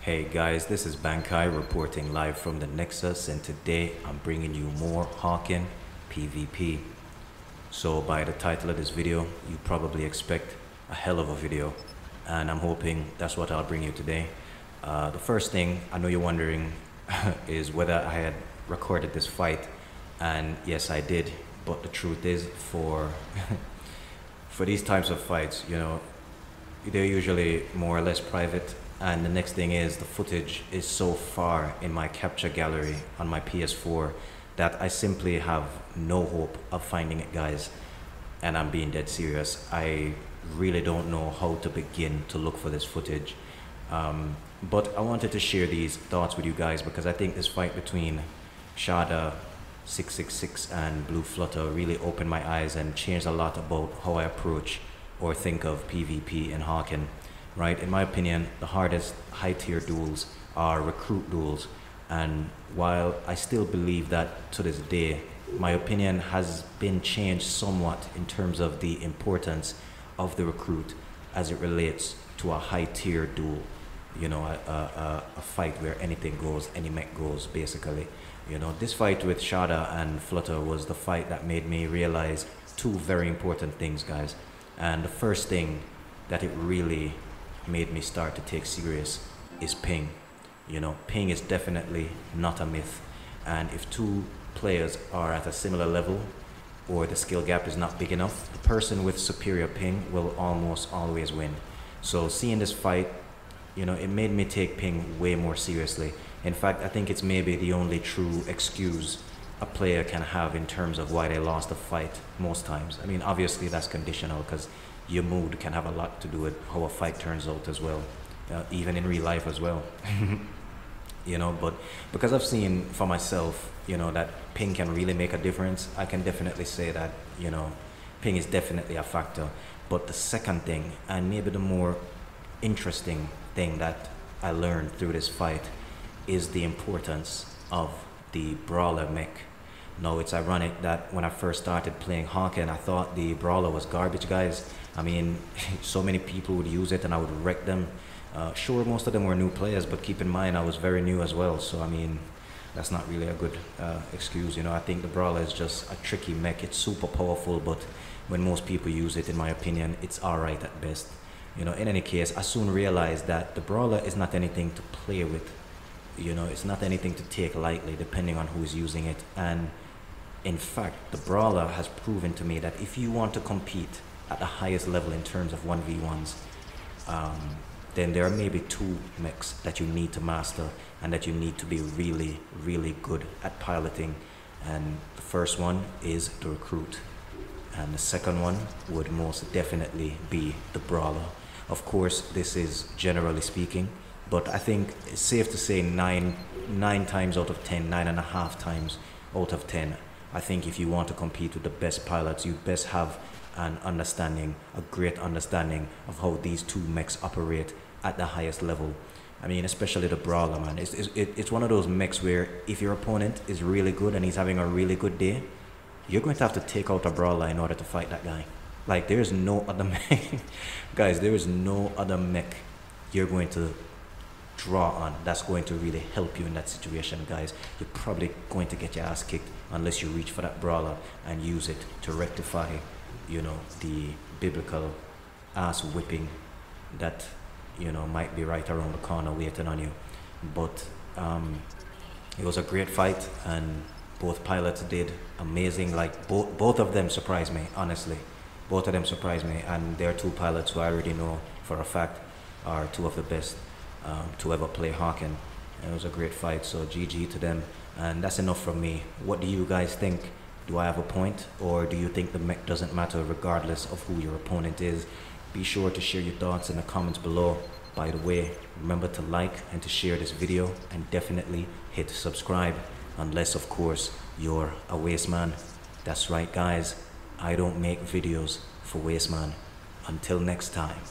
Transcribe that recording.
Hey guys, this is Bankai reporting live from the Nexus, and today I'm bringing you more Hawken PvP. So by the title of this video, you probably expect a hell of a video, and I'm hoping that's what I'll bring you today. The first thing I know you're wondering is whether I had recorded this fight, and yes I did, but the truth is for for these types of fights, they're usually more or less private. And the next thing is the footage is so far in my capture gallery on my PS4 that I simply have no hope of finding it, guys. And I'm being dead serious. I really don't know how to begin to look for this footage. But I wanted to share these thoughts with you guys because I think this fight between Shada 666 and Blue Flutter really opened my eyes and changed a lot about how I approach or think of PvP and Hawken. Right, in my opinion, the hardest high-tier duels are recruit duels, and while I still believe that to this day, my opinion has been changed somewhat in terms of the importance of the recruit as it relates to a high-tier duel. A fight where anything goes, any mech goes, basically. This fight with Shada and Flutter was the fight that made me realize two very important things, guys. And the first thing that it really made me start to take serious is ping. Ping is definitely not a myth, and if two players are at a similar level or the skill gap is not big enough, the person with superior ping will almost always win. So seeing this fight, it made me take ping way more seriously. In fact, I think it's maybe the only true excuse a player can have in terms of why they lost a fight most times. I mean, obviously that's conditional because your mood can have a lot to do with how a fight turns out as well, even in real life as well. But because I've seen for myself, that ping can really make a difference, I can definitely say that, ping is definitely a factor. But the second thing, and maybe the more interesting thing that I learned through this fight, is the importance of the brawler mech. Now, it's ironic that when I first started playing Hawken, I thought the brawler was garbage, guys. I mean, so many people would use it and I would wreck them. Sure, most of them were new players, but keep in mind I was very new as well. So, I mean, that's not really a good excuse. I think the brawler is just a tricky mech. It's super powerful, but when most people use it, in my opinion, it's alright at best. In any case, I soon realized that the brawler is not anything to play with. It's not anything to take lightly depending on who's using it. And in fact, the brawler has proven to me that if you want to compete at the highest level in terms of 1v1s, then there are maybe two mechs that you need to master and that you need to be really, really good at piloting. And the first one is the recruit, and the second one would most definitely be the brawler. Of course, this is generally speaking, but I think it's safe to say nine times out of 10, 9.5 times out of 10, I think if you want to compete with the best pilots, you best have an understanding, a great understanding of how these two mechs operate at the highest level. I mean, especially the brawler, man. It's one of those mechs where if your opponent is really good and he's having a really good day, you're going to have to take out a brawler in order to fight that guy. Like, there is no other mech. Guys, there is no other mech you're going to draw on that's going to really help you in that situation, guys. You're probably going to get your ass kicked unless you reach for that brawler and use it to rectify, the biblical ass whipping that, might be right around the corner waiting on you. But it was a great fight, and both pilots did amazing. Like, both of them surprised me, honestly. Both of them surprised me, and they're two pilots who I already know for a fact are two of the best to ever play Hawken. And it was a great fight, so GG to them. And that's enough from me. What do you guys think? Do I have a point, or do you think the mech doesn't matter regardless of who your opponent is? Be sure to share your thoughts in the comments below. By the way, remember to like and to share this video, and definitely hit subscribe, unless of course you're a waste man. That's right, guys, I don't make videos for waste man. Until next time.